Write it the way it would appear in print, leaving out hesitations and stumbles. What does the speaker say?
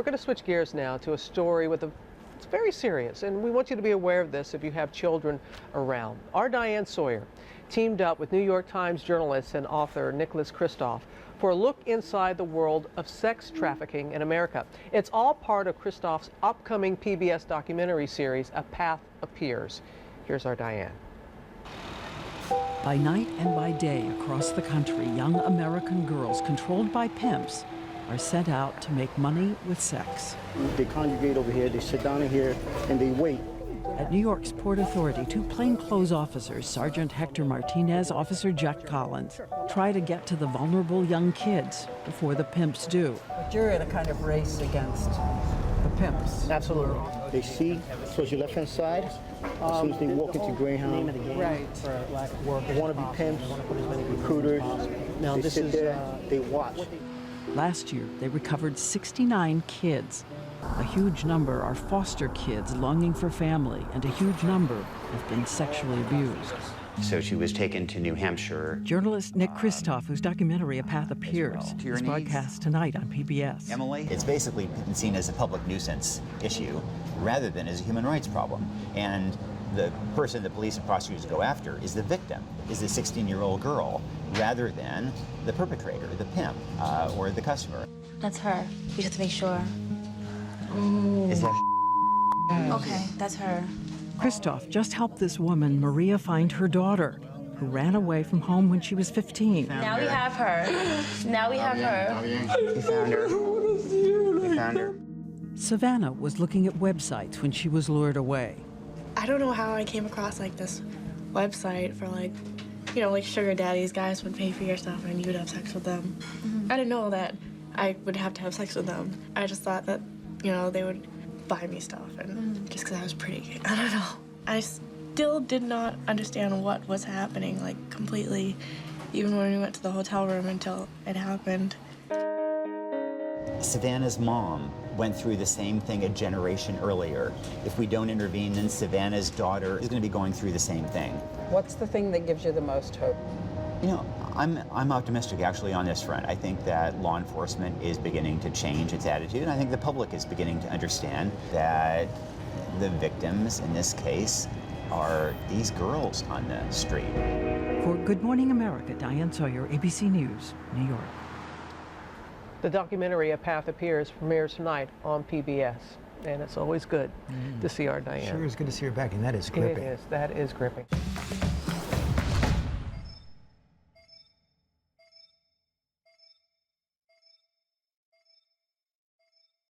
we're going to switch gears now to a story it's very serious, and we want you to be aware of this if you have children around. Our Diane Sawyer teamed up with New York Times journalist and author Nicholas Kristof for a look inside the world of sex trafficking in America. It's all part of Kristof's upcoming PBS documentary series, A Path Appears. Here's our Diane. By night and by day across the country, young American girls controlled by pimps are sent out to make money with sex. They congregate over here, they sit down in here, and they wait. At New York's Port Authority, two plainclothes officers, Sergeant Hector Martinez, Officer Jack Collins, try to get to the vulnerable young kids before the pimps do. But you're in a kind of race against the pimps. Absolutely. They see towards your left-hand side, as soon as they walk into Greyhound, Right. wannabe pimps, recruiters, they sit there, they watch. Last year, they recovered 69 kids. A huge number are foster kids longing for family, and a huge number have been sexually abused. So she was taken to New Hampshire. Journalist Nick Kristof, whose documentary A Path Appears, is broadcast tonight on PBS. Emily? It's basically been seen as a public nuisance issue rather than as a human rights problem. And the person the police and prosecutors go after is the victim, is the 16-year-old girl, rather than the perpetrator, the pimp, or the customer. That's her. We have to make sure. Is that Okay, that's her. Kristof just helped this woman, Maria, find her daughter, who ran away from home when she was 15. Now we have her. Now we have her. We found her. We found her. Savannah was looking at websites when she was lured away. I don't know how I came across like this website for like sugar daddies. Guys would pay for your stuff and you would have sex with them. I didn't know that I would have to have sex with them. I just thought that, they would buy me stuff and just because I was pretty. I don't know. I still did not understand what was happening, like completely, even when we went to the hotel room until it happened. Savannah's mom went through the same thing a generation earlier. If we don't intervene, then Savannah's daughter is going to be going through the same thing. What's the thing that gives you the most hope? I'm optimistic actually on this front. I think that law enforcement is beginning to change its attitude, and I think the public is beginning to understand that the victims in this case are these girls on the street. For Good Morning America, Diane Sawyer, ABC News, New York. The documentary A Path Appears premieres tonight on PBS, and it's always good to see our Diane. Sure is good to see her back, and that is gripping. It is. That is gripping.